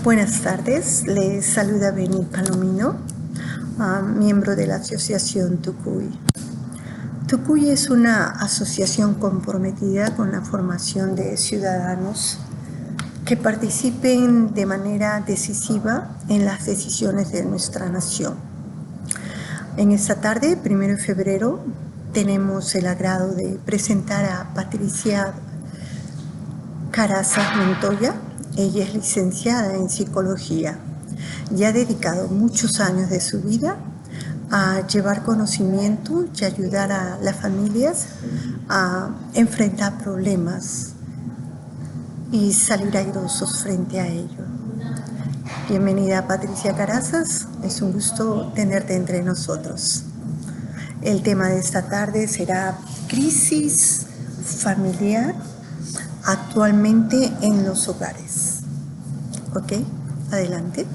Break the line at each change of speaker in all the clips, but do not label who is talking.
Buenas tardes, les saluda Beni Palomino, miembro de la Asociación Tucuy. Tucuy es una asociación comprometida con la formación de ciudadanos que participen de manera decisiva en las decisiones de nuestra nación. En esta tarde, 1 de febrero, tenemos el agrado de presentar a Patricia Carazas Montoya. Ella es licenciada en psicología y ha dedicado muchos años de su vida a llevar conocimiento y ayudar a las familias a enfrentar problemas y salir airosos frente a ello. Bienvenida, Patricia Carazas, es un gusto tenerte entre nosotros. El tema de esta tarde será crisis familiar actualmente en los hogares. ¿Ok? Adelante.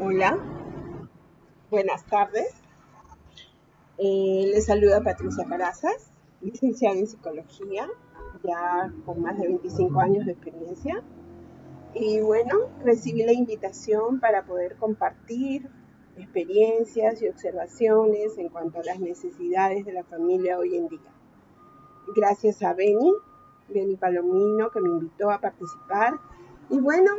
Hola, buenas tardes. Les saluda Patricia Carazas, licenciada en psicología, ya con más de 25 años de experiencia. Y bueno, recibí la invitación para poder compartir experiencias y observaciones en cuanto a las necesidades de la familia hoy en día. Gracias a Beni Palomino, que me invitó a participar. Y bueno,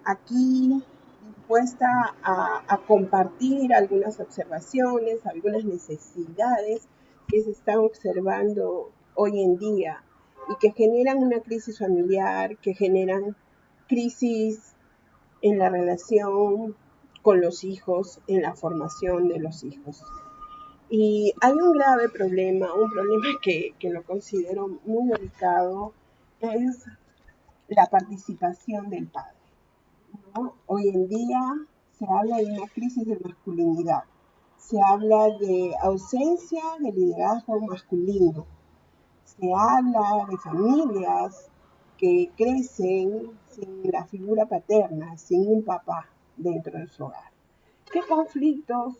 aquí dispuesta a compartir algunas observaciones, algunas necesidades que se están observando hoy en día y que generan una crisis familiar, que generan crisis en la relación con los hijos, en la formación de los hijos. Y hay un grave problema, un problema que lo considero muy delicado, es la participación del padre, ¿no? Hoy en día se habla de una crisis de masculinidad, se habla de ausencia de liderazgo masculino, se habla de familias que crecen sin la figura paterna, sin un papá dentro de su hogar. ¿Qué conflictos,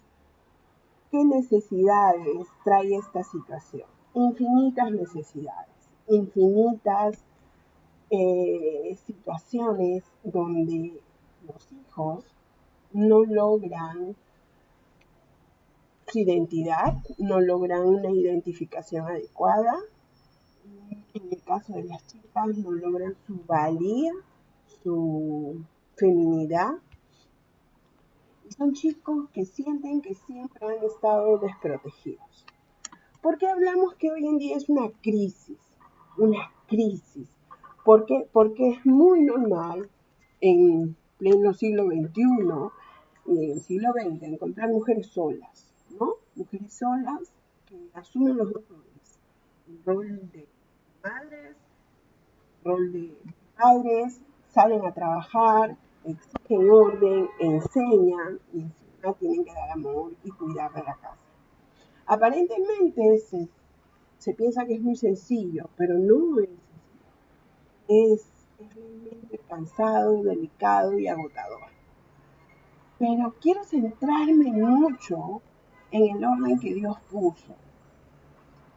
qué necesidades trae esta situación? Infinitas necesidades, infinitas situaciones donde los hijos no logran su identidad, no logran una identificación adecuada. En el caso de las chicas, no logran su valía, su feminidad. Son chicos que sienten que siempre han estado desprotegidos. ¿Por qué hablamos que hoy en día es una crisis? Una crisis. ¿Por qué? Porque es muy normal en pleno siglo XXI y en el siglo XX encontrar mujeres solas, ¿no? Mujeres solas que asumen los dos roles. El rol de madres, el rol de padres, salen a trabajar, exigen orden, enseñan y encima tienen que dar amor y cuidar de la casa. Aparentemente se piensa que es muy sencillo, pero no es sencillo. Es realmente cansado, delicado y agotador. Pero quiero centrarme mucho en el orden que Dios puso.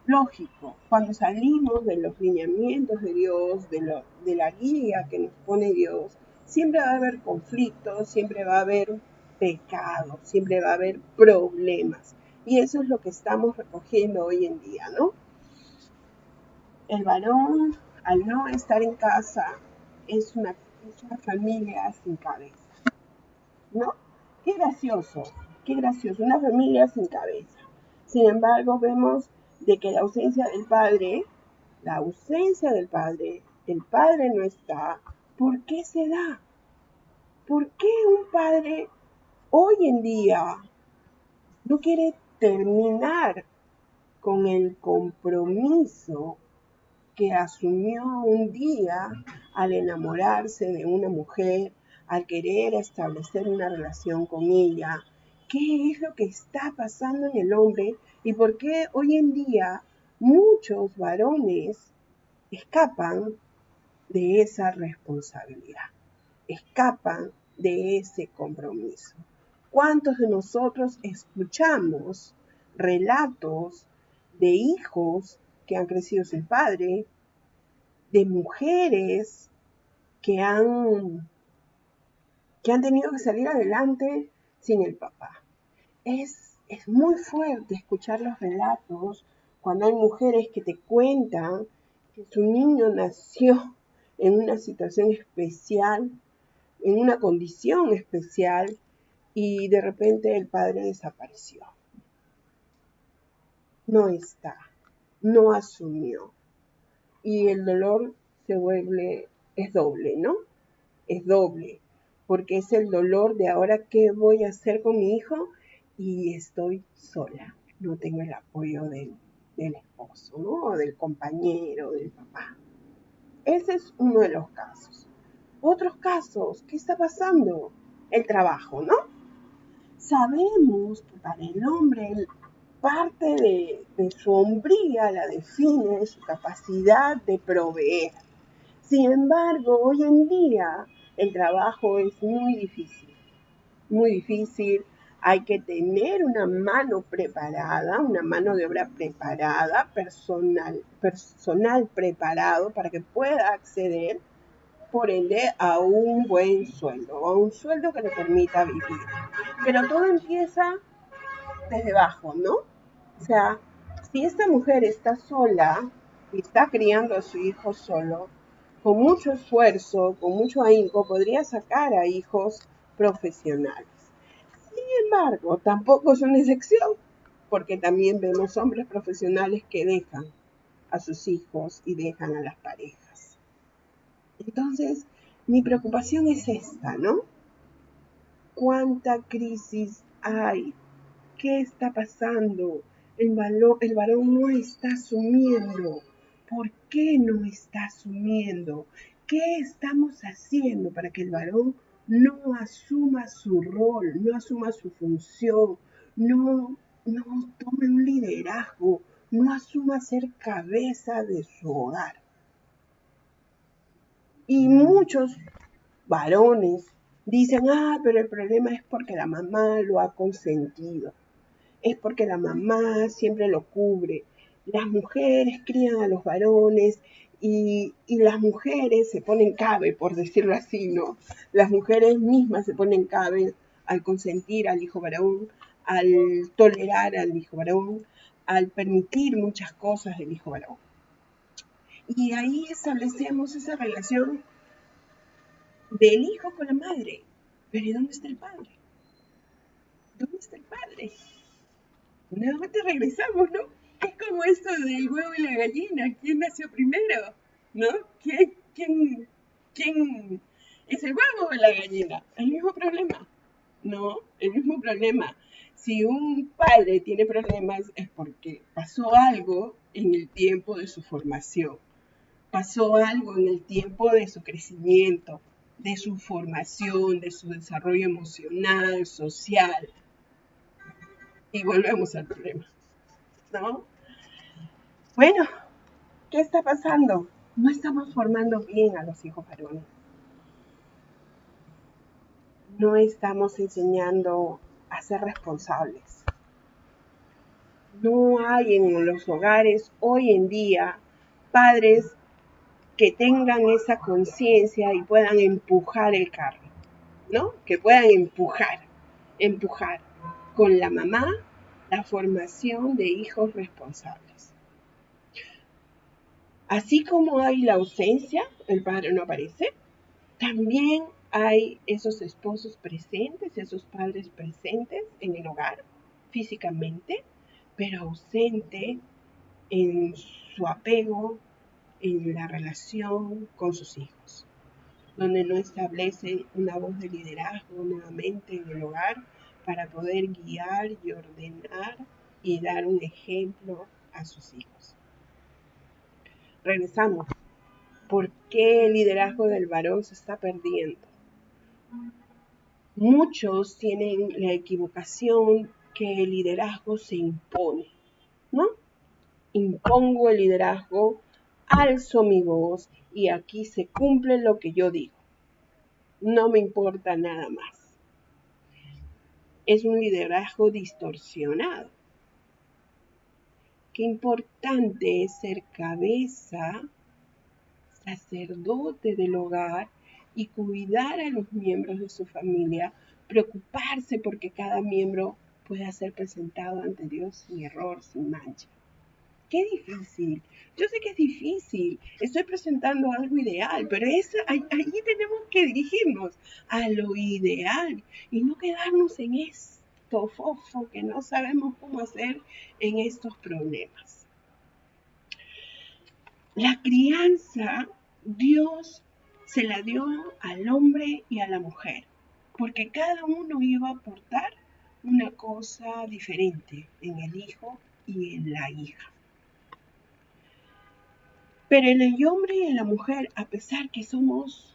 Lógico, cuando salimos de los lineamientos de Dios, de la guía que nos pone Dios, siempre va a haber conflictos, siempre va a haber pecado, siempre va a haber problemas. Y eso es lo que estamos recogiendo hoy en día, ¿no? El varón, al no estar en casa, es una familia sin cabeza, ¿no? Qué gracioso, una familia sin cabeza. Sin embargo, vemos de que la ausencia del padre, el padre no está. ¿Por qué se da? ¿Por qué un padre hoy en día no quiere terminar con el compromiso que asumió un día al enamorarse de una mujer, al querer establecer una relación con ella? ¿Qué es lo que está pasando en el hombre y por qué hoy en día muchos varones escapan de esa responsabilidad, escapan de ese compromiso? ¿Cuántos de nosotros escuchamos relatos de hijos que han crecido sin padre, de mujeres que han tenido que salir adelante sin el papá. Es muy fuerte escuchar los relatos cuando hay mujeres que te cuentan que su niño nació en una situación especial, en una condición especial, y de repente el padre desapareció. No está, no asumió. Y el dolor es doble, ¿no? Es doble, porque es el dolor de ahora qué voy a hacer con mi hijo y estoy sola, no tengo el apoyo del esposo, ¿no? O del compañero, del papá. Ese es uno de los casos. Otros casos, ¿qué está pasando? El trabajo, ¿no? Sabemos que para el hombre parte de su hombría la define su capacidad de proveer. Sin embargo, hoy en día el trabajo es muy difícil, muy difícil. Hay que tener una mano preparada, una mano de obra preparada, personal preparado para que pueda acceder, por ende, a un buen sueldo, a un sueldo que le permita vivir. Pero todo empieza desde abajo, ¿no? O sea, si esta mujer está sola y está criando a su hijo solo, con mucho esfuerzo, con mucho ahínco, podría sacar a hijos profesionales. Sin embargo, tampoco es una excepción, porque también vemos hombres profesionales que dejan a sus hijos y dejan a las parejas. Entonces, mi preocupación es esta, ¿no? ¿Cuánta crisis hay? ¿Qué está pasando? El varón no está asumiendo. ¿Por qué no está asumiendo? ¿Qué estamos haciendo para que el varón no asuma su rol, no asuma su función, no tome un liderazgo, no asuma ser cabeza de su hogar? Y muchos varones dicen, pero el problema es porque la mamá lo ha consentido. Es porque la mamá siempre lo cubre. Las mujeres crían a los varones y las mujeres se ponen cabe, por decirlo así, ¿no? Las mujeres mismas se ponen cabe al consentir al hijo varón, al tolerar al hijo varón, al permitir muchas cosas del hijo varón. Y ahí establecemos esa relación del hijo con la madre. Pero ¿y dónde está el padre? ¿Dónde está el padre? Nuevamente regresamos, ¿no? Es como esto del huevo y la gallina. ¿Quién nació primero? ¿No? ¿Quién es el huevo o la gallina? El mismo problema. No, el mismo problema. Si un padre tiene problemas es porque pasó algo en el tiempo de su formación. Pasó algo en el tiempo de su crecimiento, de su formación, de su desarrollo emocional, social. Y volvemos al problema, ¿no? Bueno, ¿qué está pasando? No estamos formando bien a los hijos varones. No estamos enseñando a ser responsables. No hay en los hogares hoy en día padres que tengan esa conciencia y puedan empujar el carro, ¿no? Que puedan empujar con la mamá la formación de hijos responsables. Así como hay la ausencia, el padre no aparece, también hay esos esposos presentes, esos padres presentes en el hogar físicamente, pero ausente en su apego, en la relación con sus hijos, donde no establece una voz de liderazgo nuevamente en el hogar para poder guiar y ordenar y dar un ejemplo a sus hijos. Regresamos. ¿Por qué el liderazgo del varón se está perdiendo? Muchos tienen la equivocación que el liderazgo se impone, ¿no? Impongo el liderazgo, alzo mi voz y aquí se cumple lo que yo digo. No me importa nada más. Es un liderazgo distorsionado. Qué importante es ser cabeza, sacerdote del hogar y cuidar a los miembros de su familia, preocuparse porque cada miembro pueda ser presentado ante Dios sin error, sin mancha. Qué difícil. Yo sé que es difícil. Estoy presentando algo ideal, pero ahí tenemos que dirigirnos a lo ideal y no quedarnos en esto fofo que no sabemos cómo hacer en estos problemas. La crianza, Dios se la dio al hombre y a la mujer, porque cada uno iba a aportar una cosa diferente en el hijo y en la hija. Pero en el hombre y en la mujer, a pesar que somos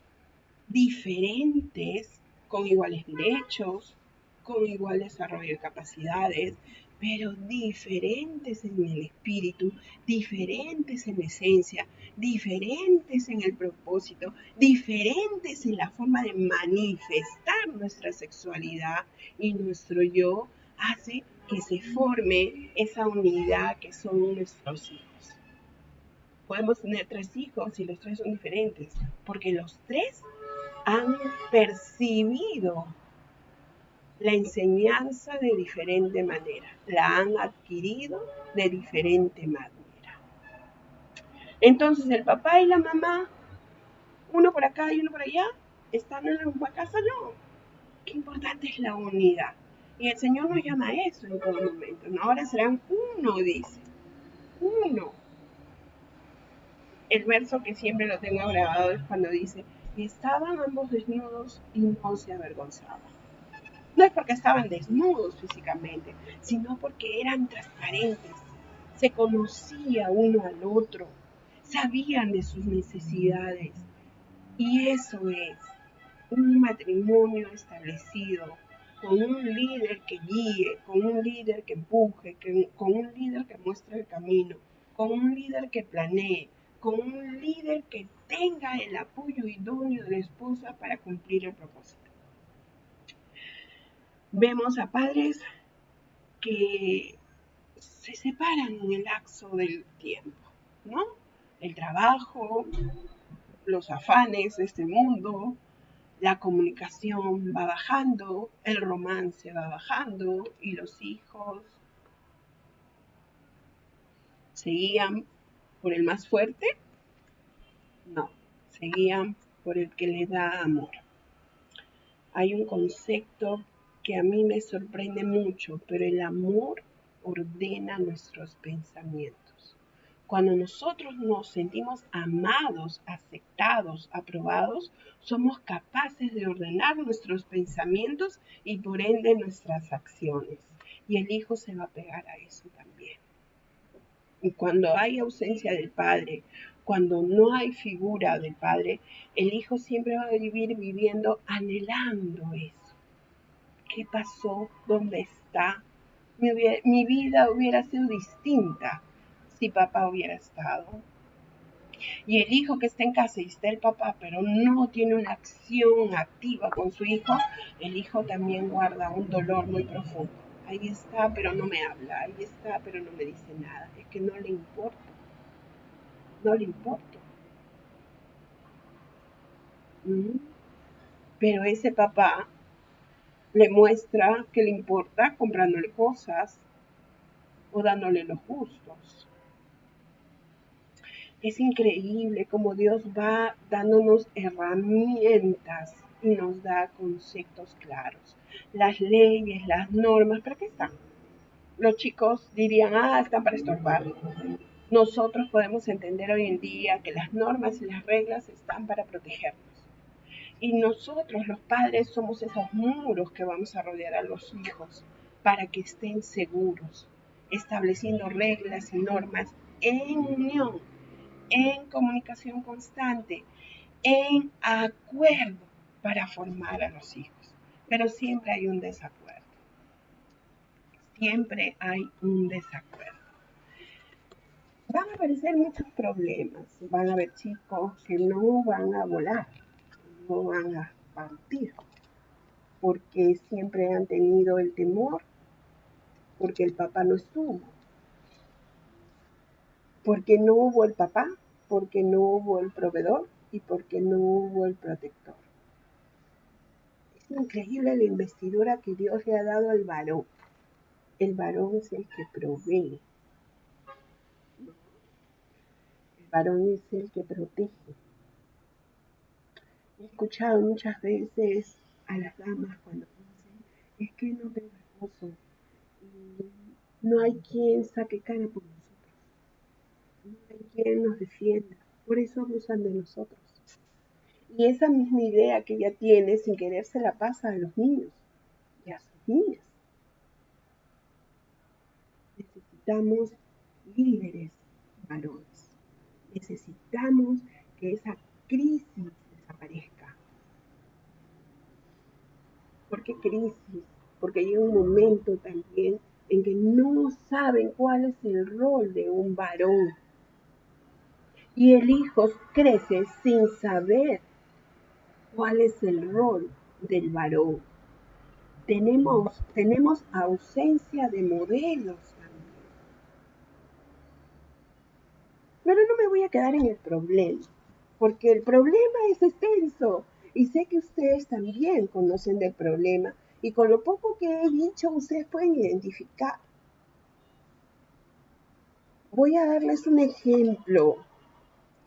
diferentes, con iguales derechos, con igual desarrollo de capacidades, pero diferentes en el espíritu, diferentes en esencia, diferentes en el propósito, diferentes en la forma de manifestar nuestra sexualidad y nuestro yo, hace que se forme esa unidad que son nuestros hijos. Podemos tener 3 hijos y los 3 son diferentes, porque los 3 han percibido la enseñanza de diferente manera, la han adquirido de diferente manera. Entonces el papá y la mamá, uno por acá y uno por allá, están en la misma casa, no. Qué importante es la unidad. Y el Señor nos llama a eso en todo momento. ¿No? Ahora serán uno, dice. Uno. El verso que siempre lo tengo grabado es cuando dice, y estaban ambos desnudos y no se avergonzaban. No es porque estaban desnudos físicamente, sino porque eran transparentes, se conocía uno al otro, sabían de sus necesidades. Y eso es un matrimonio establecido, con un líder que guíe, con un líder que empuje, con un líder que muestre el camino, con un líder que planee, con un líder que tenga el apoyo idóneo de la esposa para cumplir el propósito. Vemos a padres que se separan en el lapso del tiempo, ¿no? El trabajo, los afanes de este mundo, la comunicación va bajando, el romance va bajando y los hijos seguían por el más fuerte, no, seguían por el que le da amor. Hay un concepto que a mí me sorprende mucho, pero el amor ordena nuestros pensamientos. Cuando nosotros nos sentimos amados, aceptados, aprobados, somos capaces de ordenar nuestros pensamientos y por ende nuestras acciones. Y el hijo se va a pegar a eso también. Y cuando hay ausencia del padre, cuando no hay figura del padre, el hijo siempre va a vivir viviendo anhelando eso. ¿Qué pasó? ¿Dónde está? Mi vida hubiera sido distinta si papá hubiera estado. Y el hijo que está en casa y está el papá, pero no tiene una acción activa con su hijo, el hijo también guarda un dolor muy profundo. Ahí está, pero no me habla. Ahí está, pero no me dice nada. Es que no le importa. No le importa. Pero ese papá le muestra que le importa comprándole cosas o dándole los gustos. Es increíble cómo Dios va dándonos herramientas y nos da conceptos claros. Las leyes, las normas, ¿para qué están? Los chicos dirían, están para estorbar. Nosotros podemos entender hoy en día que las normas y las reglas están para protegernos. Y nosotros, los padres, somos esos muros que vamos a rodear a los hijos para que estén seguros, estableciendo reglas y normas en unión, en comunicación constante, en acuerdo para formar a los hijos. Pero siempre hay un desacuerdo. Siempre hay un desacuerdo. Van a aparecer muchos problemas. Van a haber chicos que no van a volar, no van a partir, porque siempre han tenido el temor, porque el papá no estuvo, porque no hubo el papá, porque no hubo el proveedor, y porque no hubo el protector. Es increíble la investidura que Dios le ha dado al varón. El varón es el que provee. El varón es el que protege. He escuchado muchas veces a las damas cuando dicen, es que no tengo esposo y no hay quien saque cara por nosotros, no hay quien nos defienda, por eso abusan de nosotros. Y esa misma idea que ella tiene sin querer se la pasa a los niños y a sus niñas. Necesitamos líderes varones. Necesitamos que esa crisis desaparezca. ¿Por qué crisis? Porque llega un momento también en que no saben cuál es el rol de un varón. Y el hijo crece sin saber cuál es el rol del varón. Tenemos ausencia de modelos también. Pero no me voy a quedar en el problema, porque el problema es extenso y sé que ustedes también conocen del problema y con lo poco que he dicho ustedes pueden identificar. Voy a darles un ejemplo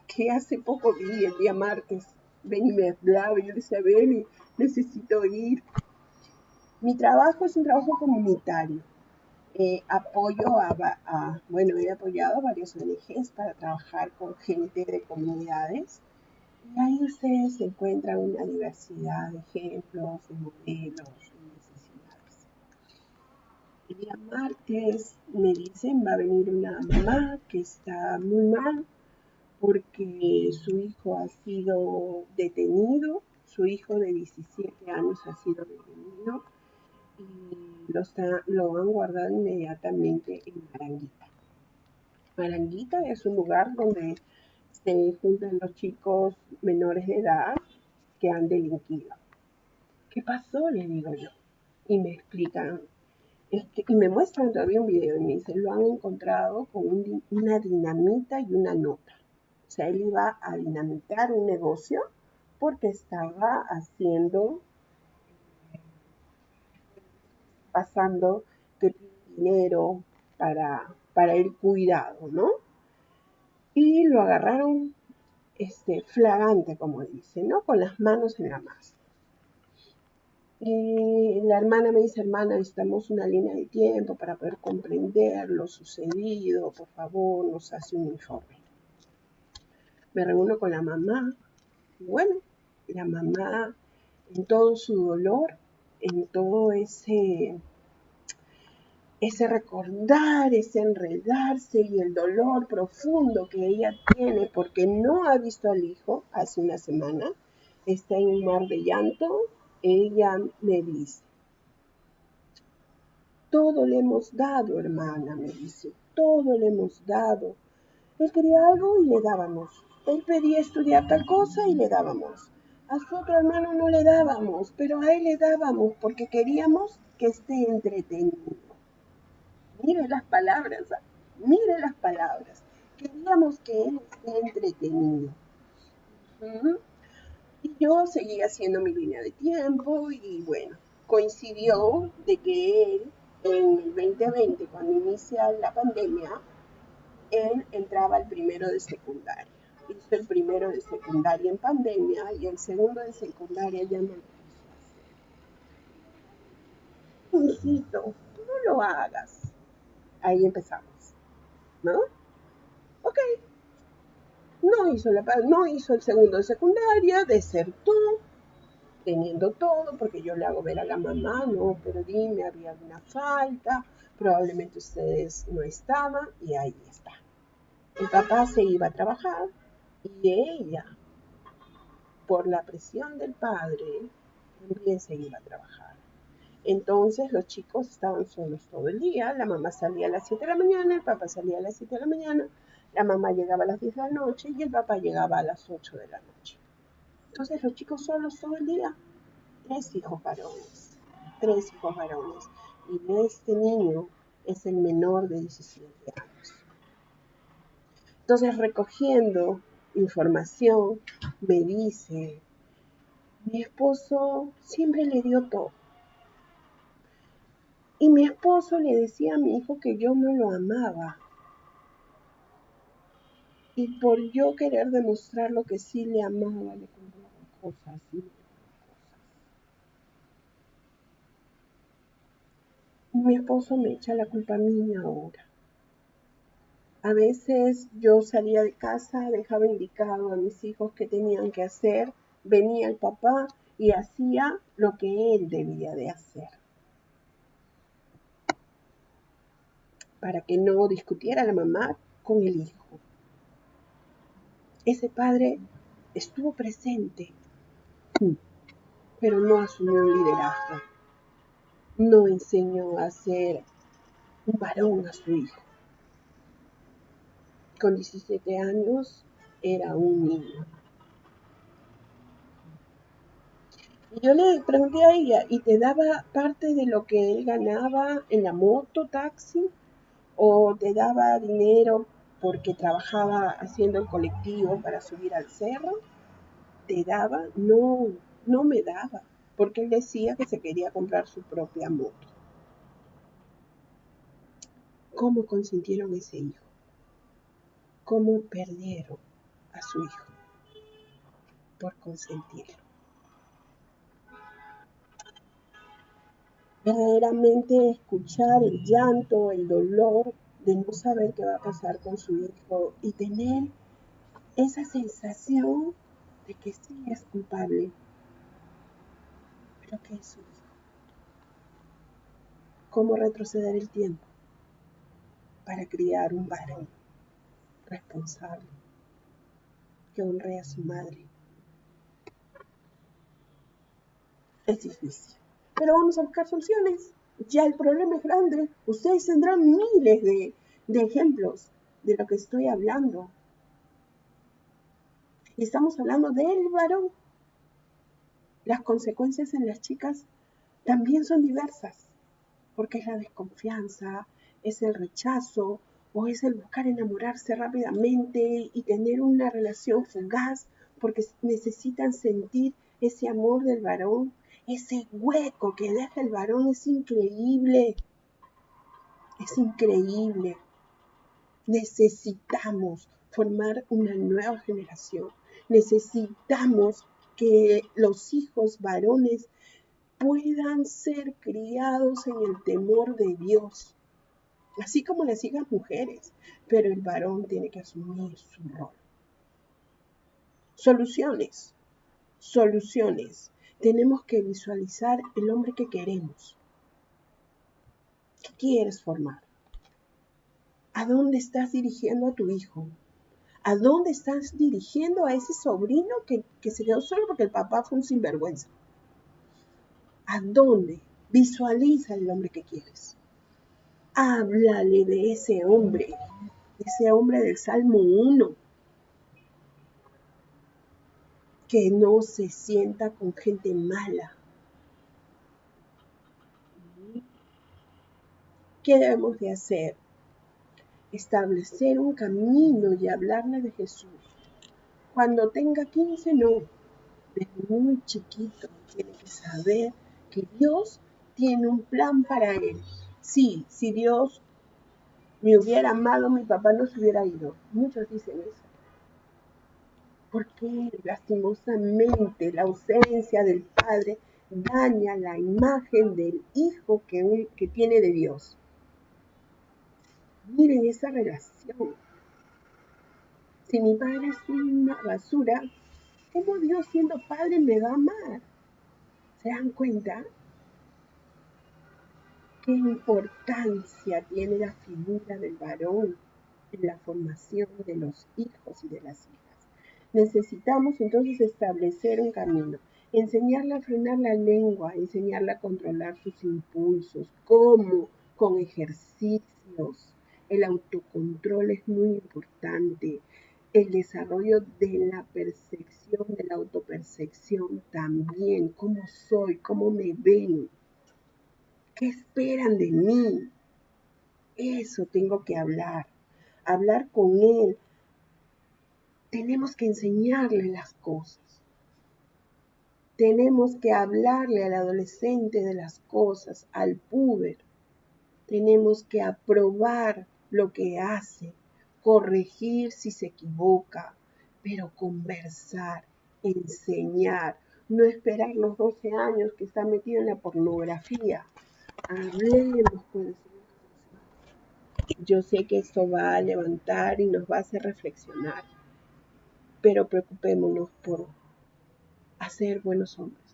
que hace poco vi el día martes. Benny me hablaba y yo le decía, Benny, necesito ir. Mi trabajo es un trabajo comunitario. He apoyado a varias ONGs para trabajar con gente de comunidades. Y ahí ustedes encuentran una diversidad de ejemplos, de modelos, de necesidades. El día martes me dicen, va a venir una mamá que está muy mal porque su hijo ha sido detenido, su hijo de 17 años ha sido detenido y lo han guardado inmediatamente en Maranguita. Maranguita es un lugar donde se juntan los chicos menores de edad que han delinquido. ¿Qué pasó? Le digo yo. Y me explican, y me muestran todavía un video y me dicen, lo han encontrado con una dinamita y una nota. O sea, él iba a dinamitar un negocio porque estaba pasando que tiene dinero para el cuidado, ¿no? Y lo agarraron flagrante, como dicen, ¿no? Con las manos en la masa. Y la hermana me dice, hermana, necesitamos una línea de tiempo para poder comprender lo sucedido, por favor, nos hace un informe. Me reúno con la mamá, y bueno, la mamá en todo su dolor, en todo ese recordar, ese enredarse y el dolor profundo que ella tiene porque no ha visto al hijo hace una semana, está en un mar de llanto, ella me dice, todo le hemos dado, hermana, me dice, todo le hemos dado. Él quería algo y le dábamos. Él pedía estudiar tal cosa y le dábamos. A su otro hermano no le dábamos, pero a él le dábamos porque queríamos que esté entretenido. Mire las palabras, mire las palabras. Queríamos que él esté entretenido. Y yo seguí haciendo mi línea de tiempo y bueno, coincidió de que él en el 2020, cuando inicia la pandemia, él entraba al primero de secundaria. Hizo el primero de secundaria en pandemia y el segundo de secundaria ya no lo quiso hacer. Hijito, no lo hagas. Ahí empezamos, ¿no? Ok, no hizo el segundo de secundaria, desertó, teniendo todo, porque yo le hago ver a la mamá, no, pero dime, había alguna falta, probablemente ustedes no estaban, y ahí está. El papá se iba a trabajar y ella, por la presión del padre, también se iba a trabajar. Entonces los chicos estaban solos todo el día, la mamá salía a las 7 de la mañana, el papá salía a las 7 de la mañana, la mamá llegaba a las 10 de la noche y el papá llegaba a las 8 de la noche. Entonces los chicos solos todo el día, tres hijos varones. Y este niño es el menor de 17 años. Entonces recogiendo información, me dice, mi esposo siempre le dio todo. Y mi esposo le decía a mi hijo que yo no lo amaba. Y por yo querer demostrar lo que sí le amaba, le compraba cosas, y mi esposo me echa la culpa a mí ahora. A veces yo salía de casa, dejaba indicado a mis hijos qué tenían que hacer, venía el papá y hacía lo que él debía de hacer. Para que no discutiera la mamá con el hijo. Ese padre estuvo presente, pero no asumió un liderazgo. No enseñó a ser un varón a su hijo. Con 17 años era un niño. Y yo le pregunté a ella, ¿y te daba parte de lo que él ganaba en la moto, taxi? ¿O te daba dinero porque trabajaba haciendo el colectivo para subir al cerro? ¿Te daba? No, no me daba, porque él decía que se quería comprar su propia moto. ¿Cómo consintieron ese hijo? ¿Cómo perdieron a su hijo por consentirlo? Verdaderamente escuchar el llanto, el dolor de no saber qué va a pasar con su hijo y tener esa sensación de que sí es culpable, pero que es su hijo. ¿Cómo retroceder el tiempo para criar un varón responsable que honre a su madre? Es difícil, pero vamos a buscar soluciones. Ya el problema es grande. Ustedes tendrán miles de ejemplos de lo que estoy hablando. Y estamos hablando del varón. Las consecuencias en las chicas también son diversas, porque es la desconfianza, es el rechazo o es el buscar enamorarse rápidamente y tener una relación fugaz porque necesitan sentir ese amor del varón. Ese hueco que deja el varón es increíble. Es increíble. Necesitamos formar una nueva generación. Necesitamos que los hijos varones puedan ser criados en el temor de Dios, así como las hijas mujeres, pero el varón tiene que asumir su rol. Soluciones, soluciones. Tenemos que visualizar el hombre que queremos. ¿Qué quieres formar? ¿A dónde estás dirigiendo a tu hijo? ¿A dónde estás dirigiendo a ese sobrino que se quedó solo porque el papá fue un sinvergüenza? ¿A dónde? Visualiza el hombre que quieres. Háblale de ese hombre del Salmo 1, que no se sienta con gente mala. ¿Qué debemos de hacer? Establecer un camino y hablarle de Jesús. Cuando tenga 15, no. Desde muy chiquito tiene que saber que Dios tiene un plan para él. Sí, si Dios me hubiera amado, mi papá no se hubiera ido. Muchos dicen eso. Porque lastimosamente la ausencia del padre daña la imagen del hijo que tiene de Dios. Miren esa relación. Si mi padre es una basura, ¿cómo Dios siendo padre me va a amar? ¿Se dan cuenta? ¿Qué importancia tiene la figura del varón en la formación de los hijos y de las hijas? Necesitamos entonces establecer un camino, enseñarle a frenar la lengua, enseñarle a controlar sus impulsos. ¿Cómo? Con ejercicios. El autocontrol es muy importante. El desarrollo de la percepción, de la autopercepción también. ¿Cómo soy? ¿Cómo me ven? ¿Qué esperan de mí? Eso tengo que hablar. Hablar con él tenemos que enseñarle las cosas. Tenemos que hablarle al adolescente de las cosas, al puber. Tenemos que aprobar lo que hace, corregir si se equivoca, pero conversar, enseñar, no esperar los 12 años que está metido en la pornografía. Hablemos con el Señor. Yo sé que esto va a levantar y nos va a hacer reflexionar, pero preocupémonos por hacer buenos hombres,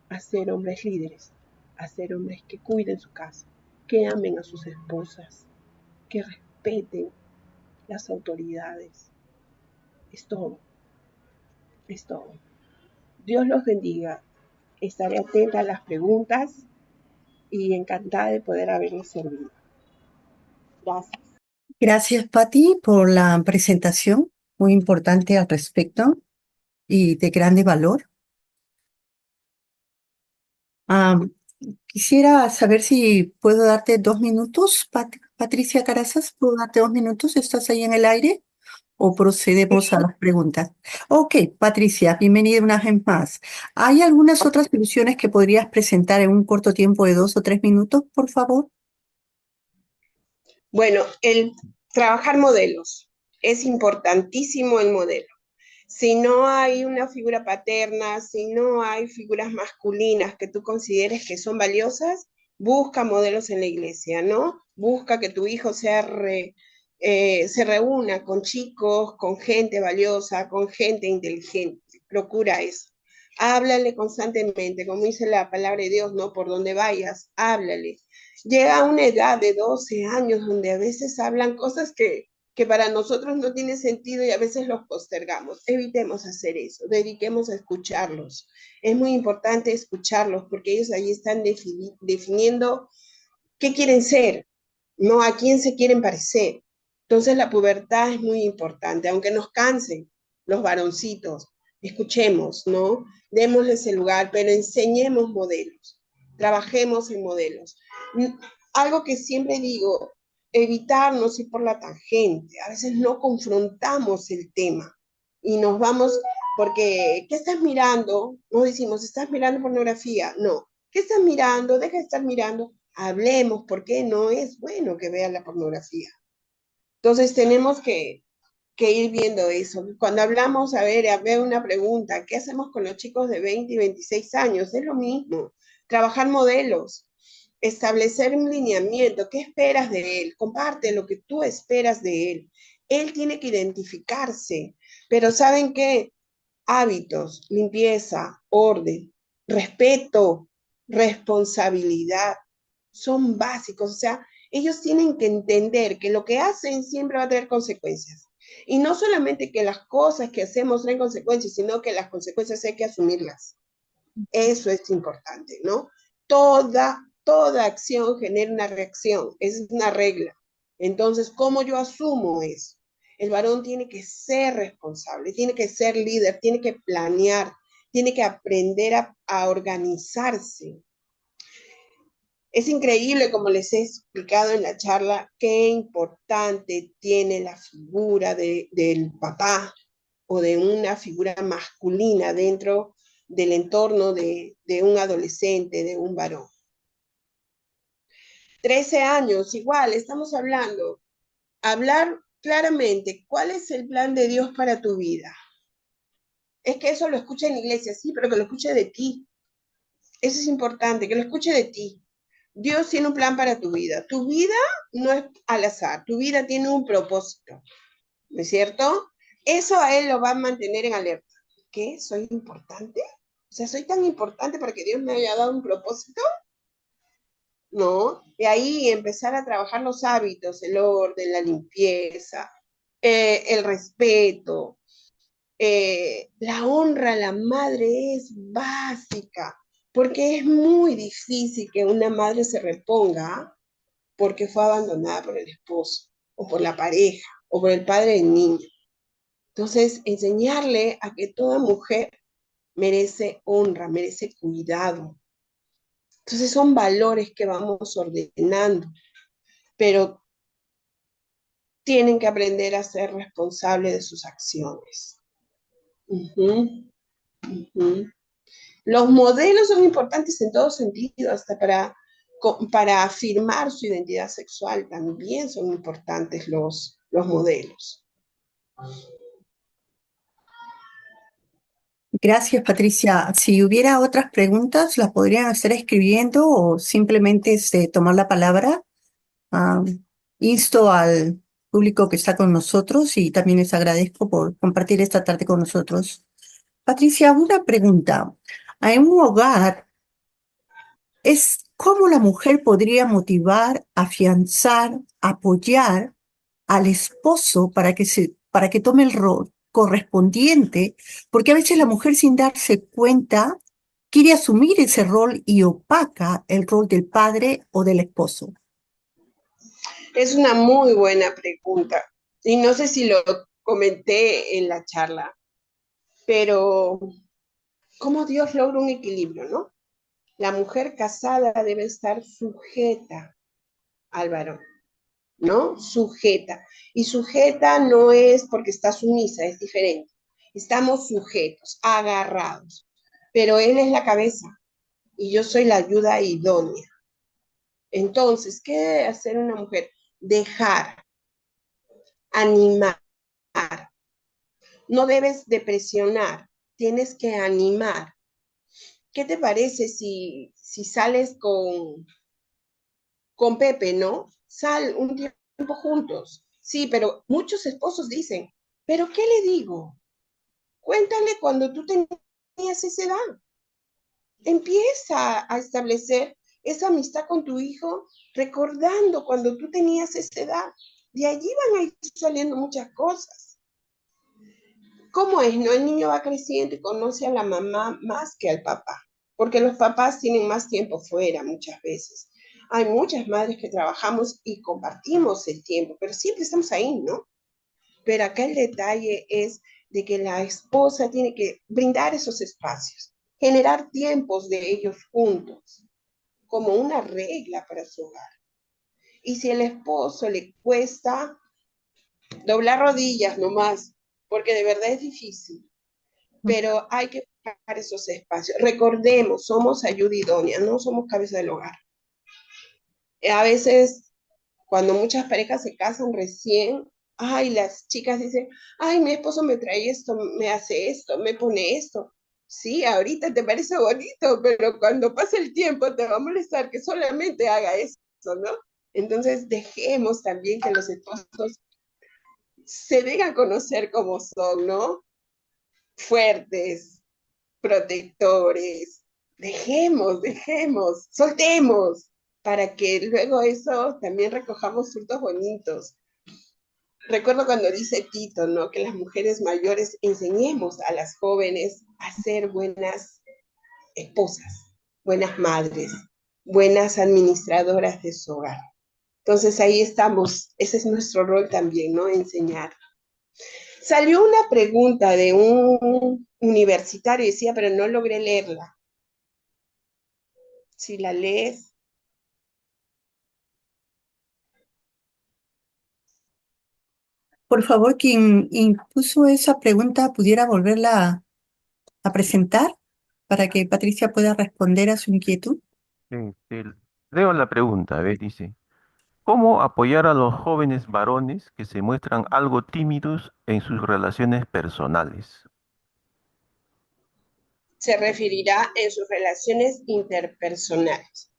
hacer hombres líderes, hacer hombres que cuiden su casa, que amen a sus esposas, que respeten las autoridades. Es todo, es todo. Dios los bendiga. Estaré atenta a las preguntas y encantada de poder haberles servido. Gracias.
Gracias, Patti, por la presentación, muy importante al respecto y de grande valor. Quisiera saber si puedo darte 2 minutos, Patricia Carazas, ¿puedo darte 2 minutos? ¿Estás ahí en el aire? ¿O procedemos a las preguntas? Ok, Patricia, bienvenida una vez más. ¿Hay algunas otras soluciones que podrías presentar en un corto tiempo de 2 o 3 minutos, por favor?
Bueno, el trabajar modelos. Es importantísimo el modelo. Si no hay una figura paterna, si no hay figuras masculinas que tú consideres que son valiosas, busca modelos en la iglesia, ¿no? Busca que tu hijo se reúna con chicos, con gente valiosa, con gente inteligente. Procura eso. Háblale constantemente, como dice la palabra de Dios, ¿no? Por donde vayas, háblale. Llega a una edad de 12 años donde a veces hablan cosas que para nosotros no tiene sentido y a veces los postergamos. Evitemos hacer eso, dediquemos a escucharlos. Es muy importante escucharlos porque ellos ahí están definiendo qué quieren ser, no a quién se quieren parecer. Entonces la pubertad es muy importante, aunque nos cansen los varoncitos, escuchemos, ¿no? Démosles el lugar, pero enseñemos modelos, trabajemos en modelos. Algo que siempre digo, evitarnos ir por la tangente. A veces no confrontamos el tema y nos vamos porque, ¿qué estás mirando? Nos decimos, ¿estás mirando pornografía? No. ¿Qué estás mirando? Deja de estar mirando. Hablemos, porque no es bueno que vean la pornografía. Entonces tenemos que ir viendo eso. Cuando hablamos, a ver una pregunta, ¿qué hacemos con los chicos de 20 y 26 años? Es lo mismo. Trabajar modelos, establecer un lineamiento, ¿qué esperas de él? Comparte lo que tú esperas de él. Él tiene que identificarse, pero ¿saben qué? Hábitos, limpieza, orden, respeto, responsabilidad, son básicos. O sea, ellos tienen que entender que lo que hacen siempre va a tener consecuencias. Y no solamente que las cosas que hacemos traen consecuencias, sino que las consecuencias hay que asumirlas. Eso es importante, ¿no? Toda acción genera una reacción, esa es una regla. Entonces, ¿cómo yo asumo eso? El varón tiene que ser responsable, tiene que ser líder, tiene que planear, tiene que aprender a organizarse. Es increíble, como les he explicado en la charla, qué importante tiene la figura del papá o de una figura masculina dentro del entorno de un adolescente, de un varón. 13 años, igual, estamos hablando, hablar claramente, ¿cuál es el plan de Dios para tu vida? Es que eso lo escuche en la iglesia, sí, pero que lo escuche de ti. Eso es importante, que lo escuche de ti. Dios tiene un plan para tu vida. Tu vida no es al azar, tu vida tiene un propósito, ¿no es cierto? Eso a él lo va a mantener en alerta. ¿Qué? ¿Soy importante? O sea, ¿soy tan importante para que Dios me haya dado un propósito? ¿No? De ahí empezar a trabajar los hábitos, el orden, la limpieza, el respeto, la honra a la madre es básica, porque es muy difícil que una madre se reponga porque fue abandonada por el esposo, o por la pareja, o por el padre del niño. Entonces, enseñarle a que toda mujer merece honra, merece cuidado. Entonces, son valores que vamos ordenando, pero tienen que aprender a ser responsables de sus acciones. Ujú, ujú. Los modelos son importantes en todo sentido, hasta para afirmar su identidad sexual también son importantes los modelos.
Gracias, Patricia. Si hubiera otras preguntas, las podrían hacer escribiendo o simplemente tomar la palabra. Ah, insto al público que está con nosotros y también les agradezco por compartir esta tarde con nosotros. Patricia, una pregunta. En un hogar, ¿es cómo la mujer podría motivar, afianzar, apoyar al esposo para que tome el rol correspondiente? Porque a veces la mujer, sin darse cuenta, quiere asumir ese rol y opaca el rol del padre o del esposo.
Es una muy buena pregunta y no sé si lo comenté en la charla, pero ¿cómo Dios logra un equilibrio, no? La mujer casada debe estar sujeta al varón, ¿no? Sujeta. Y sujeta no es porque está sumisa, es diferente. Estamos sujetos, agarrados, pero él es la cabeza y yo soy la ayuda idónea. Entonces, ¿qué debe hacer una mujer? Dejar, animar. No debes de presionar, tienes que animar. ¿Qué te parece si sales con Pepe, ¿no? Sal un tiempo juntos. Sí, pero muchos esposos dicen, ¿pero qué le digo? Cuéntale cuando tú tenías esa edad. Empieza a establecer esa amistad con tu hijo recordando cuando tú tenías esa edad. De allí van a ir saliendo muchas cosas. ¿Cómo es? ¿No? El niño va creciendo y conoce a la mamá más que al papá, porque los papás tienen más tiempo fuera muchas veces. Hay muchas madres que trabajamos y compartimos el tiempo, pero siempre estamos ahí, ¿no? Pero acá el detalle es de que la esposa tiene que brindar esos espacios, generar tiempos de ellos juntos, como una regla para su hogar. Y si el esposo le cuesta doblar rodillas nomás, porque de verdad es difícil, pero hay que buscar esos espacios. Recordemos, somos ayuda idónea, no somos cabeza del hogar. A veces, cuando muchas parejas se casan recién, ay, las chicas dicen, ay, mi esposo me trae esto, me hace esto, me pone esto. Sí, ahorita te parece bonito, pero cuando pase el tiempo te va a molestar que solamente haga eso, ¿no? Entonces, dejemos también que los esposos se den a conocer como son, ¿no? Fuertes, protectores. Soltemos, para que luego eso también recojamos frutos bonitos. Recuerdo cuando dice Tito, ¿no? Que las mujeres mayores enseñemos a las jóvenes a ser buenas esposas, buenas madres, buenas administradoras de su hogar. Entonces ahí estamos, ese es nuestro rol también, ¿no? Enseñar. Salió una pregunta de un universitario y decía, pero no logré leerla. Si la lees.
Por favor, quien impuso esa pregunta pudiera volverla a presentar para que Patricia pueda responder a su inquietud.
Leo la pregunta, ¿ves? Dice, ¿cómo apoyar a los jóvenes varones que se muestran algo tímidos en sus relaciones personales?
Se referirá en sus relaciones interpersonales.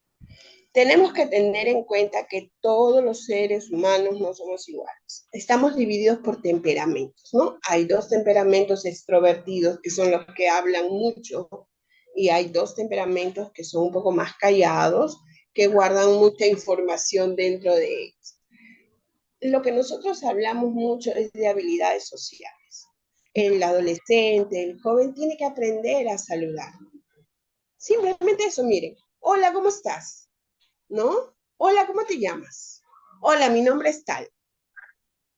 Tenemos que tener en cuenta que todos los seres humanos no somos iguales. Estamos divididos por temperamentos, ¿no? Hay dos temperamentos extrovertidos que son los que hablan mucho y hay dos temperamentos que son un poco más callados, que guardan mucha información dentro de ellos. Lo que nosotros hablamos mucho es de habilidades sociales. El adolescente, el joven tiene que aprender a saludar. Simplemente eso, miren. Hola, ¿cómo estás? ¿No? Hola, ¿cómo te llamas? Hola, mi nombre es tal.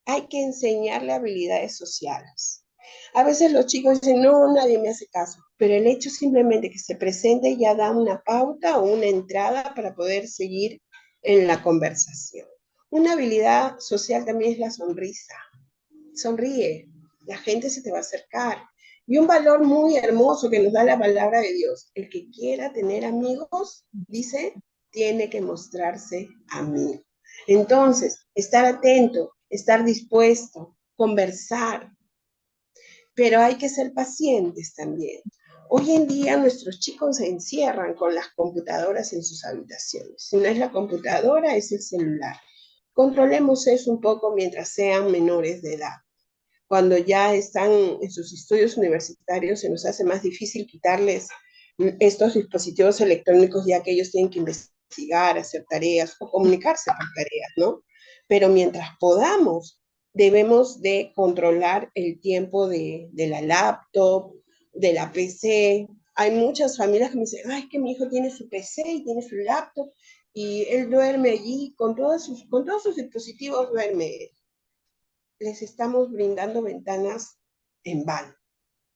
Hay que enseñarle habilidades sociales. A veces los chicos dicen, no, nadie me hace caso, pero el hecho simplemente que se presente ya da una pauta o una entrada para poder seguir en la conversación. Una habilidad social también es la sonrisa. Sonríe, la gente se te va a acercar. Y un valor muy hermoso que nos da la palabra de Dios, el que quiera tener amigos, dice, tiene que mostrarse amigo. Entonces, estar atento, estar dispuesto, conversar, pero hay que ser pacientes también. Hoy en día nuestros chicos se encierran con las computadoras en sus habitaciones. Si no es la computadora, es el celular. Controlemos eso un poco mientras sean menores de edad. Cuando ya están en sus estudios universitarios, se nos hace más difícil quitarles estos dispositivos electrónicos, ya que ellos tienen que investigar, hacer tareas o comunicarse por tareas, ¿no? Pero mientras podamos, debemos de controlar el tiempo de la laptop, de la PC. Hay muchas familias que me dicen, ay, que mi hijo tiene su PC y tiene su laptop y él duerme allí con todos sus dispositivos, duerme. Les estamos brindando ventanas en vano.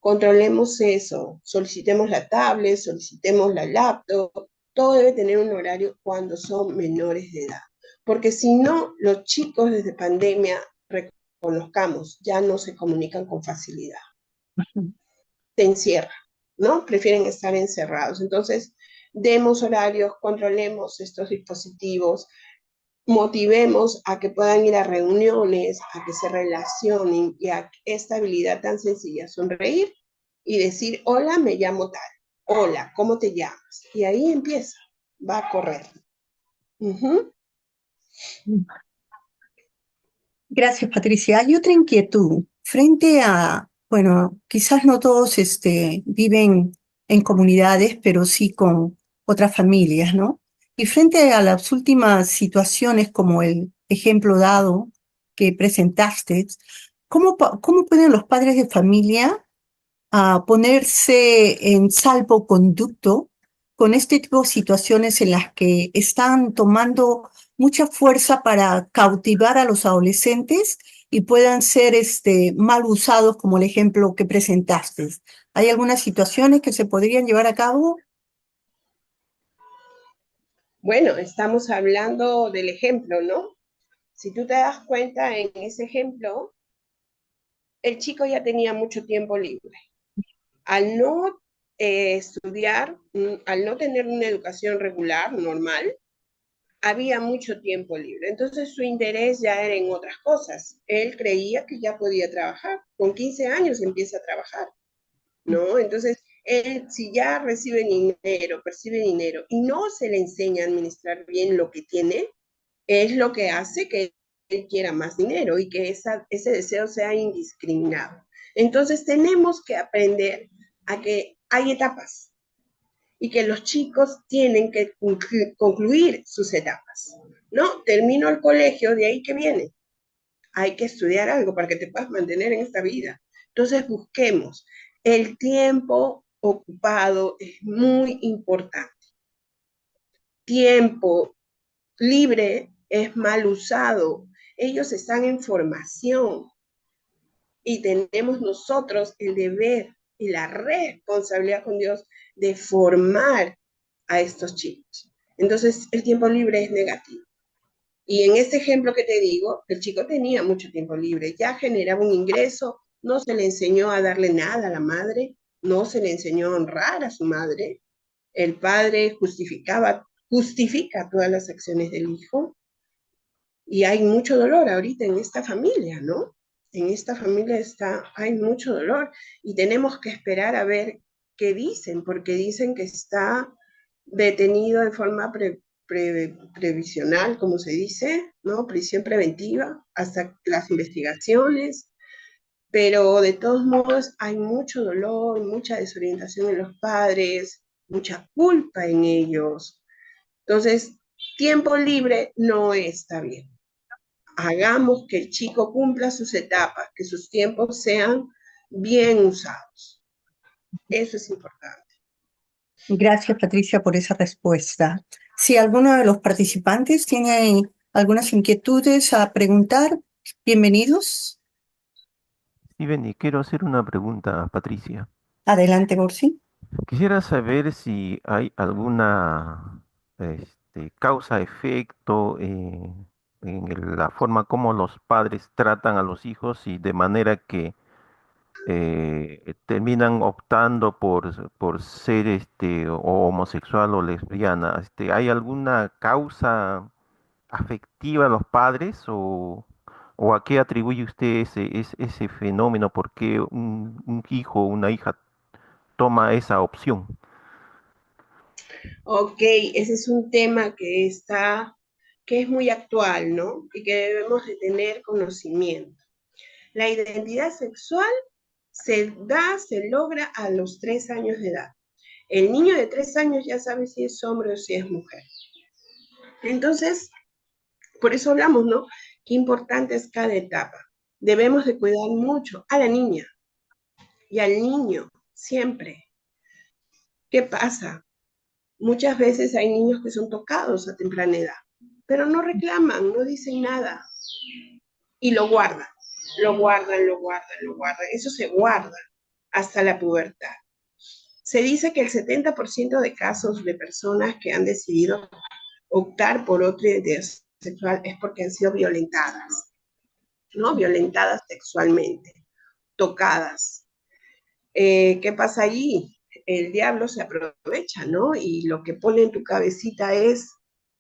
Controlemos eso, solicitemos la tablet, solicitemos la laptop, todo debe tener un horario cuando son menores de edad. Porque si no, los chicos desde pandemia, reconozcamos, ya no se comunican con facilidad. Se encierran, ¿no? Prefieren estar encerrados. Entonces, demos horarios, controlemos estos dispositivos, motivemos a que puedan ir a reuniones, a que se relacionen y a esta habilidad tan sencilla, sonreír y decir, hola, me llamo tal, hola, ¿cómo te llamas? Y ahí empieza, va a correr. Ujú.
Gracias, Patricia. Hay otra inquietud. Frente a, bueno, quizás no todos viven en comunidades, pero sí con otras familias, ¿no? Y frente a las últimas situaciones, como el ejemplo dado que presentaste, ¿cómo pueden los padres de familia ponerse en salvoconducto con este tipo de situaciones en las que están tomando mucha fuerza para cautivar a los adolescentes y puedan ser mal usados como el ejemplo que presentaste? ¿Hay algunas situaciones que se podrían llevar a cabo?
Bueno, estamos hablando del ejemplo, ¿no? Si tú te das cuenta en ese ejemplo, el chico ya tenía mucho tiempo libre. Al no estudiar, al no tener una educación regular, normal, había mucho tiempo libre. Entonces su interés ya era en otras cosas. Él creía que ya podía trabajar. Con 15 años empieza a trabajar, ¿no? Entonces, él si ya recibe dinero, percibe dinero y no se le enseña a administrar bien lo que tiene, es lo que hace que él quiera más dinero y que ese deseo sea indiscriminado. Entonces, tenemos que aprender a que hay etapas y que los chicos tienen que concluir sus etapas. No, termino el colegio, de ahí que viene. Hay que estudiar algo para que te puedas mantener en esta vida. Entonces busquemos. El tiempo ocupado es muy importante. Tiempo libre es mal usado. Ellos están en formación y tenemos nosotros el deber y la responsabilidad con Dios de formar a estos chicos. Entonces, el tiempo libre es negativo. Y en este ejemplo que te digo, el chico tenía mucho tiempo libre, ya generaba un ingreso, no se le enseñó a darle nada a la madre, no se le enseñó a honrar a su madre. El padre justifica todas las acciones del hijo y hay mucho dolor ahorita en esta familia, ¿no? En esta familia hay mucho dolor y tenemos que esperar a ver qué dicen, porque dicen que está detenido de forma previsional, como se dice, ¿no? Prisión preventiva, hasta las investigaciones, pero de todos modos hay mucho dolor, mucha desorientación en los padres, mucha culpa en ellos. Entonces, tiempo libre no está bien. Hagamos que el chico cumpla sus etapas, que sus tiempos sean bien usados. Eso es importante.
Gracias, Patricia, por esa respuesta. Si alguno de los participantes tiene algunas inquietudes a preguntar, bienvenidos.
Sí, Benny, quiero hacer una pregunta, Patricia.
Adelante, Borsi.
Quisiera saber si hay alguna causa-efecto la forma como los padres tratan a los hijos y de manera que terminan optando por ser o homosexual o lesbiana. ¿Hay alguna causa afectiva a los padres o a qué atribuye usted ese fenómeno? ¿Por qué un hijo o una hija toma esa opción?
Ok, ese es un tema que es muy actual, ¿no? Y que debemos de tener conocimiento. La identidad sexual se logra a los 3 años de edad. El niño de 3 años ya sabe si es hombre o si es mujer. Entonces, por eso hablamos, ¿no? Qué importante es cada etapa. Debemos de cuidar mucho a la niña y al niño, siempre. ¿Qué pasa? Muchas veces hay niños que son tocados a temprana edad, pero no reclaman, no dicen nada y lo guardan, lo guardan, lo guardan, lo guardan. Eso se guarda hasta la pubertad. Se dice que el 70% de casos de personas que han decidido optar por otra identidad sexual es porque han sido violentadas, ¿no? Violentadas sexualmente, tocadas. ¿Qué pasa allí? El diablo se aprovecha, ¿no? Y lo que pone en tu cabecita es,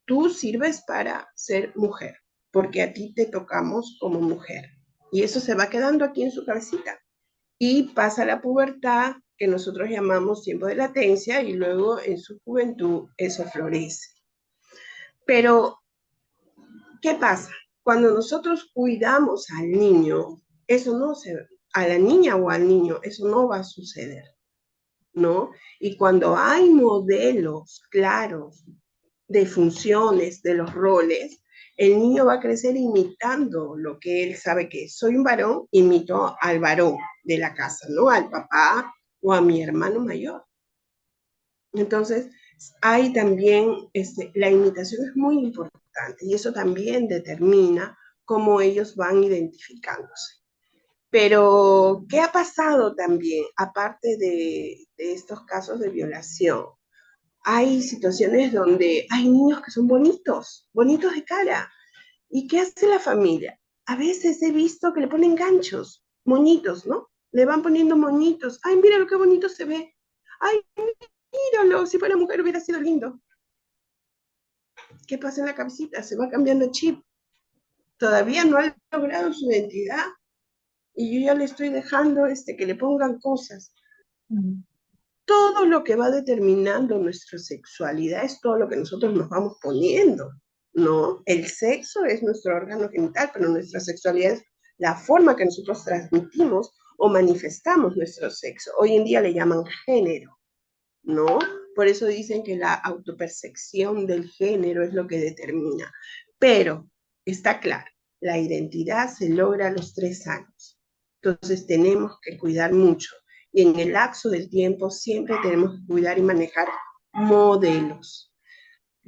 tú sirves para ser mujer, porque a ti te tocamos como mujer. Y eso se va quedando aquí en su cabecita. Y pasa la pubertad, que nosotros llamamos tiempo de latencia, y luego en su juventud eso florece. Pero, ¿qué pasa? Cuando nosotros cuidamos al niño, eso no se, a la niña o al niño, eso no va a suceder, ¿no? Y cuando hay modelos claros de funciones, de los roles, el niño va a crecer imitando lo que él sabe que es. Soy un varón, imito al varón de la casa, ¿no? Al papá o a mi hermano mayor. Entonces, hay también, la imitación es muy importante y eso también determina cómo ellos van identificándose. Pero, ¿qué ha pasado también, aparte de estos casos de violación? Hay situaciones donde hay niños que son bonitos, bonitos de cara. ¿Y qué hace la familia? A veces he visto que le ponen ganchos, moñitos, ¿no? Le van poniendo moñitos. Ay, mira lo que bonito se ve. Ay, míralo, si fuera mujer hubiera sido lindo. ¿Qué pasa en la cabecita? Se va cambiando el chip. Todavía no ha logrado su identidad y yo ya le estoy dejando que le pongan cosas.
Mm.
Todo lo que va determinando nuestra sexualidad es todo lo que nosotros nos vamos poniendo, ¿no? El sexo es nuestro órgano genital, pero nuestra sexualidad es la forma que nosotros transmitimos o manifestamos nuestro sexo. Hoy en día le llaman género, ¿no? Por eso dicen que la autopercepción del género es lo que determina. Pero está claro, la identidad se logra a los 3 años. Entonces tenemos que cuidar mucho. Y en el lapso del tiempo siempre tenemos que cuidar y manejar modelos.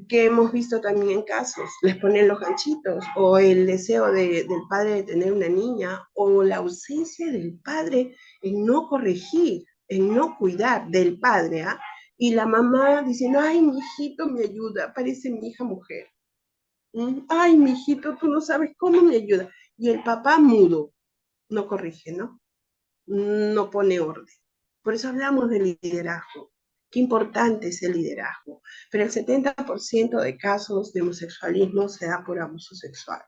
Que hemos visto también en casos, les ponen los ganchitos, o el deseo del padre de tener una niña, o la ausencia del padre en no corregir, en no cuidar del padre, ¿ah? Y la mamá diciendo, ay, mi hijito me ayuda, parece mi hija mujer. Ay, mi hijito, tú no sabes cómo me ayuda. Y el papá mudo, no corrige, ¿no? No pone orden. Por eso hablamos de liderazgo. Qué importante es el liderazgo. Pero el 70% de casos de homosexualismo se da por abuso sexual.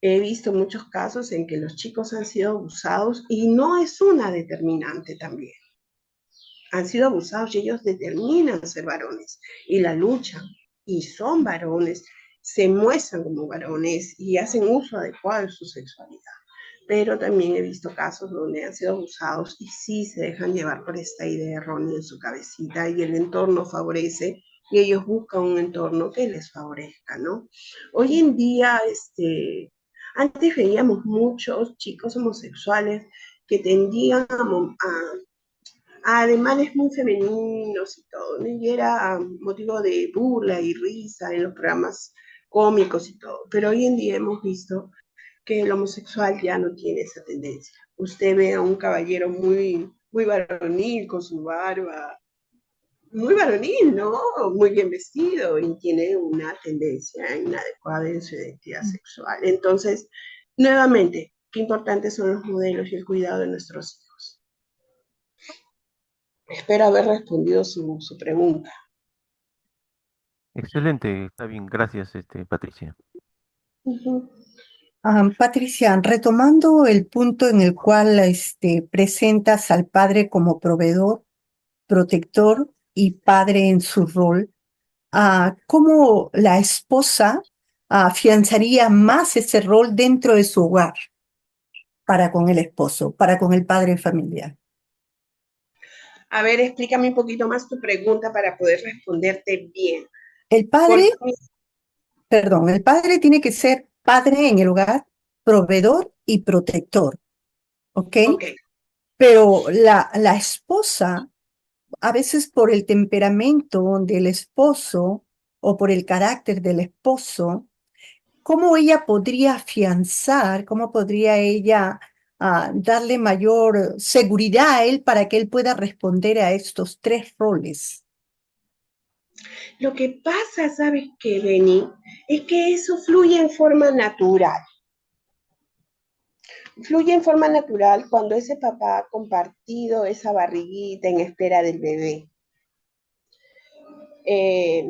He visto muchos casos en que los chicos han sido abusados y no es una determinante también. Han sido abusados y ellos determinan ser varones y la luchan y son varones, se muestran como varones y hacen uso adecuado de su sexualidad. Pero también he visto casos donde han sido abusados y sí se dejan llevar por esta idea errónea en su cabecita y el entorno favorece y ellos buscan un entorno que les favorezca, ¿no? Hoy en día, antes veíamos muchos chicos homosexuales que tendían a ademanes muy femeninos y todo, ¿no? Y era motivo de burla y risa en los programas cómicos y todo. Pero hoy en día hemos visto que el homosexual ya no tiene esa tendencia. Usted ve a un caballero muy, muy varonil con su barba, muy varonil, ¿no? Muy bien vestido y tiene una tendencia inadecuada en su identidad sexual. Entonces, nuevamente, qué importantes son los modelos y el cuidado de nuestros hijos. Espero haber respondido su pregunta.
Excelente, está bien, gracias, Patricia.
Ujú.
Patricia, retomando el punto en el cual presentas al padre como proveedor, protector y padre en su rol, ¿cómo la esposa afianzaría más ese rol dentro de su hogar para con el esposo, para con el padre de familia?
A ver, explícame un poquito más tu pregunta para poder responderte bien.
El padre,
Porque,
perdón, el padre tiene que ser padre en el hogar, proveedor y protector, ¿ok?
ok,
Pero la esposa, a veces por el temperamento del esposo o por el carácter del esposo, ¿cómo ella podría afianzar, cómo podría ella darle mayor seguridad a él para que él pueda responder a estos tres roles?
lo que pasa, ¿sabes qué, Beni? Es que eso fluye en forma natural. Fluye en forma natural cuando ese papá ha compartido esa barriguita en espera del bebé. Eh,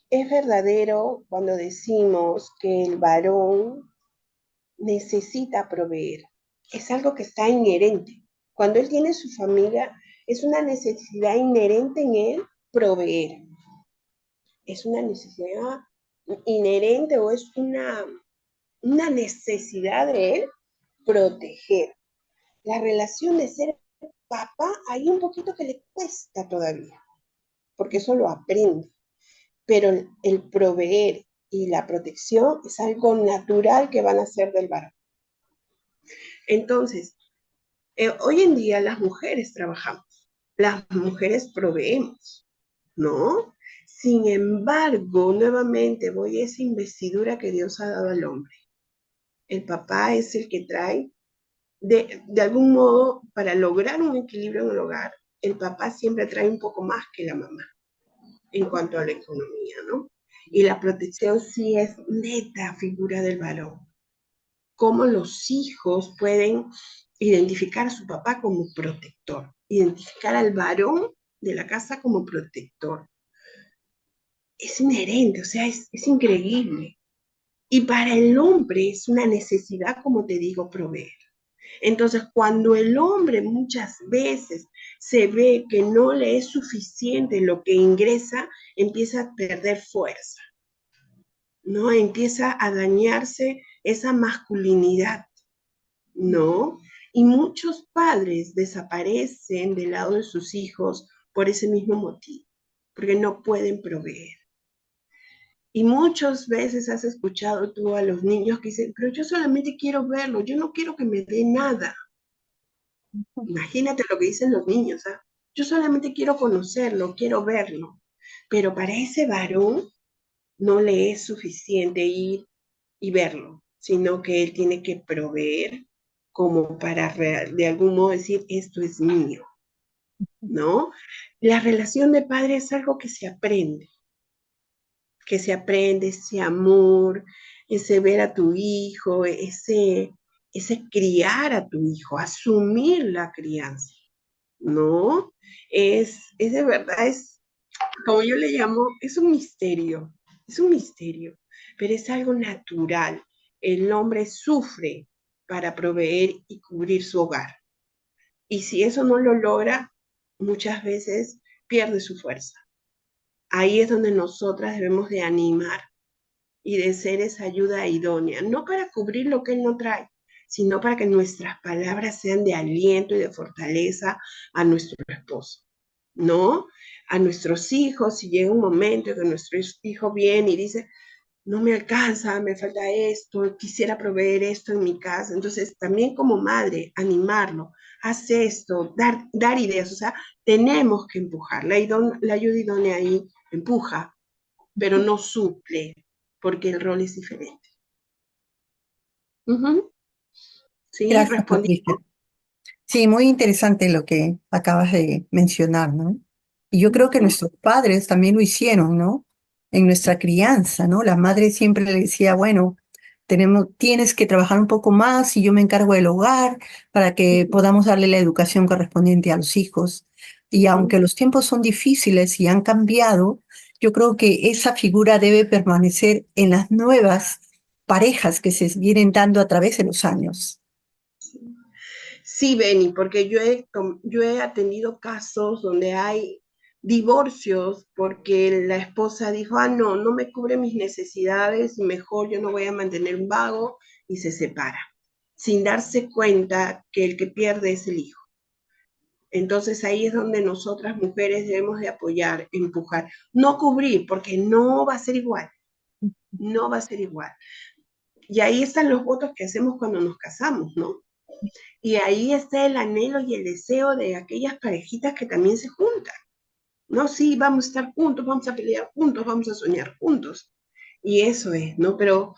es verdadero cuando decimos que el varón necesita proveer. Es algo que está inherente. Cuando él tiene su familia, es una necesidad inherente en él proveer. Es una necesidad inherente o es una necesidad de él proteger. La relación de ser papá, hay un poquito que le cuesta todavía, porque eso lo aprende. Pero el proveer y la protección es algo natural que van a hacer del varón. Entonces, hoy en día las mujeres trabajamos, las mujeres proveemos, ¿no? Sin embargo, nuevamente voy a esa investidura que Dios ha dado al hombre. El papá es el que trae, de algún modo, para lograr un equilibrio en el hogar, el papá siempre trae un poco más que la mamá en cuanto a la economía, ¿no? Y la protección sí es neta figura del varón. Cómo los hijos pueden identificar a su papá como protector, identificar al varón de la casa como protector. Es inherente, o sea, es increíble. Y para el hombre es una necesidad, como te digo, proveer. Entonces, cuando el hombre muchas veces se ve que no le es suficiente lo que ingresa, empieza a perder fuerza, ¿no? Empieza a dañarse esa masculinidad, ¿no? Y muchos padres desaparecen del lado de sus hijos por ese mismo motivo, porque no pueden proveer. Y muchas veces has escuchado tú a los niños que dicen, pero yo solamente quiero verlo, yo no quiero que me dé nada. Imagínate lo que dicen los niños, ¿ah? Yo solamente quiero conocerlo, quiero verlo. Pero para ese varón no le es suficiente ir y verlo, sino que él tiene que proveer como para de algún modo decir, esto es mío, ¿no? La relación de padre es algo que se aprende ese amor, ese ver a tu hijo, ese criar a tu hijo, asumir la crianza, ¿no? Es de verdad, es, como yo le llamo, es un misterio, pero es algo natural. El hombre sufre para proveer y cubrir su hogar. Y si eso no lo logra, muchas veces pierde su fuerza. Ahí es donde nosotras debemos de animar y de ser esa ayuda idónea, no para cubrir lo que él no trae, sino para que nuestras palabras sean de aliento y de fortaleza a nuestro esposo, ¿no? A nuestros hijos, si llega un momento que nuestro hijo viene y dice, no me alcanza, me falta esto, quisiera proveer esto en mi casa. Entonces, también como madre, animarlo, haz esto, dar ideas, o sea, tenemos que empujar. La ayuda idónea ahí empuja, pero no suple, porque el rol es diferente. Ujú. Sí,
Gracias,
respondí.
Patricia. Sí, muy interesante lo que acabas de mencionar, ¿no? Y yo creo que nuestros padres también lo hicieron, ¿no? En nuestra crianza, ¿no? La madre siempre le decía, bueno, tienes que trabajar un poco más y yo me encargo del hogar para que podamos darle la educación correspondiente a los hijos. Y
Ujú.
aunque los tiempos son difíciles y han cambiado, yo creo que esa figura debe permanecer en las nuevas parejas que se vienen dando a través de los años.
Sí, Benny, porque yo he atendido casos donde hay divorcios porque la esposa dijo, ah, no, no me cubre mis necesidades, mejor yo no voy a mantener un vago y se separa, sin darse cuenta que el que pierde es el hijo. Entonces ahí es donde nosotras mujeres debemos de apoyar, empujar, no cubrir, porque no va a ser igual, no va a ser igual. Y ahí están los votos que hacemos cuando nos casamos, ¿no? Y ahí está el anhelo y el deseo de aquellas parejitas que también se juntan. No, sí, vamos a estar juntos, vamos a pelear juntos, vamos a soñar juntos. Y eso es, ¿no? Pero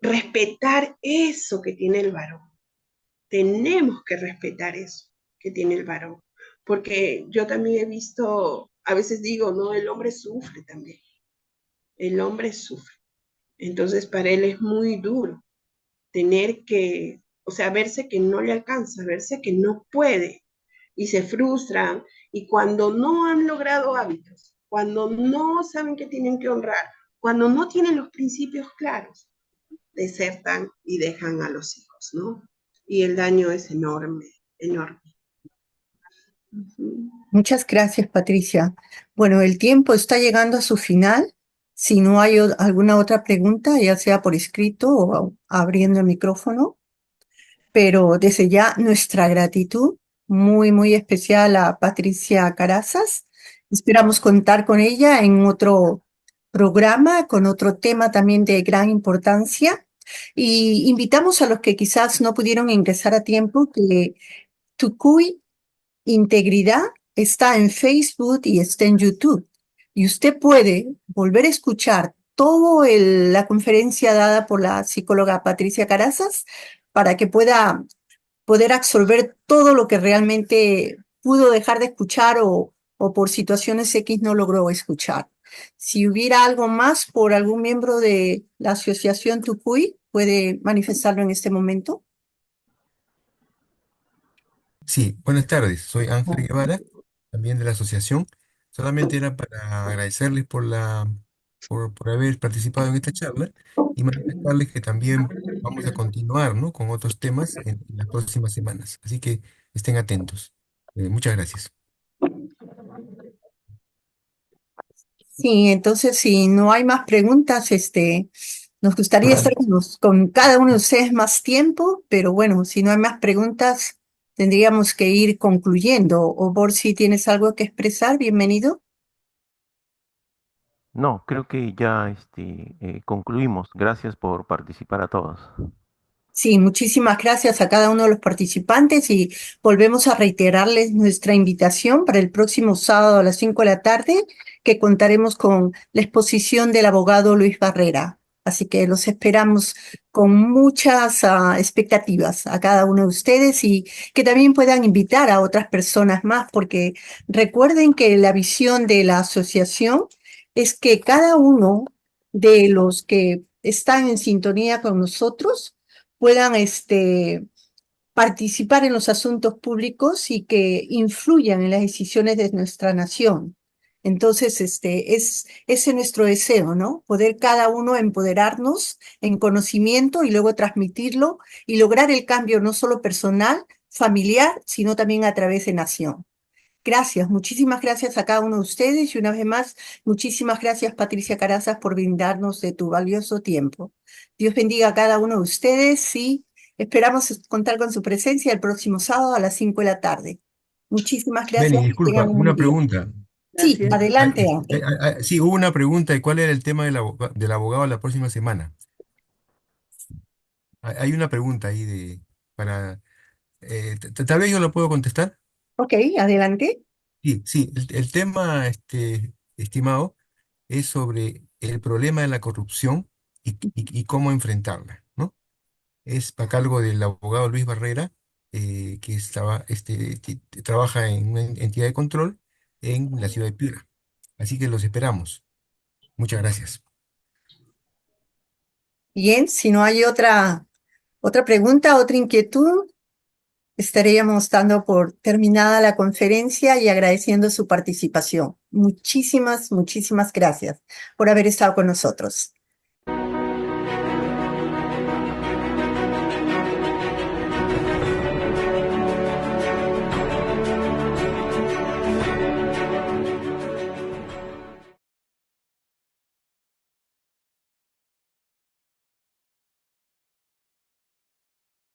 respetar eso que tiene el varón. Tenemos que respetar eso que tiene el varón. Porque yo también he visto, a veces digo, no, el hombre sufre también. El hombre sufre. Entonces para él es muy duro tener que, o sea, verse que no le alcanza, verse que no puede y se frustran y cuando no han logrado hábitos, cuando no saben que tienen que honrar, cuando no tienen los principios claros, desertan y dejan a los hijos, ¿no? Y el daño es enorme, enorme. Ujú.
Muchas gracias, Patricia. Bueno, el tiempo está llegando a su final. Si no hay alguna otra pregunta, ya sea por escrito o abriendo el micrófono, pero desde ya nuestra gratitud muy, muy especial a Patricia Carazas. Esperamos contar con ella en otro programa, con otro tema también de gran importancia. Y invitamos a los que quizás no pudieron ingresar a tiempo que Tucuy Integridad está en Facebook y está en YouTube. Y usted puede volver a escuchar toda la conferencia dada por la psicóloga Patricia Carazas para que pueda poder absorber todo lo que realmente pudo dejar de escuchar o por situaciones X no logró escuchar. Si hubiera algo más por algún miembro de la asociación Tucuy, puede manifestarlo en este momento.
Sí, buenas tardes. Soy Ángel Guevara, también de la asociación. Solamente era para agradecerles por haber participado en esta charla y manifestarles que también vamos a continuar, ¿no?, con otros temas en las próximas semanas. Así que estén atentos. Muchas gracias.
Sí, entonces si no hay más preguntas, nos gustaría estar con cada uno de ustedes más tiempo, pero bueno, si no hay más preguntas, tendríamos que ir concluyendo. O por si tienes algo que expresar, bienvenido.
No, creo que ya concluimos. Gracias por participar a todos.
Sí, muchísimas gracias a cada uno de los participantes y volvemos a reiterarles nuestra invitación para el próximo sábado a las 5 de la tarde, que contaremos con la exposición del abogado Luis Barrera. Así que los esperamos con muchas expectativas a cada uno de ustedes y que también puedan invitar a otras personas más, porque recuerden que la visión de la asociación es que cada uno de los que están en sintonía con nosotros puedan participar en los asuntos públicos y que influyan en las decisiones de nuestra nación. Entonces, ese es nuestro deseo, ¿no? Poder cada uno empoderarnos en conocimiento y luego transmitirlo y lograr el cambio no solo personal, familiar, sino también a través de nación. Gracias, muchísimas gracias a cada uno de ustedes y una vez más, muchísimas gracias Patricia Carazas por brindarnos de tu valioso tiempo. Dios bendiga a cada uno de ustedes y esperamos contar con su presencia el próximo sábado a las 5 de la tarde. Muchísimas
Beni,
gracias y tengan
disculpa,
un buen
una
día.
pregunta.
Sí,
Gracias.
adelante Ángel.
Sí, hubo una pregunta de cuál era el tema del abogado la próxima semana. Hay una pregunta ahí para, tal vez yo lo puedo contestar.
Ok, adelante.
Sí, sí, el tema, estimado, es sobre el problema de la corrupción y cómo enfrentarla, ¿no? Es a cargo del abogado Luis Barrera, que trabaja en una entidad de control en la ciudad de Piura. Así que los esperamos. Muchas gracias.
Bien, si no hay otra pregunta, otra inquietud, estaríamos dando por terminada la conferencia y agradeciendo su participación. Muchísimas gracias por haber estado con nosotros.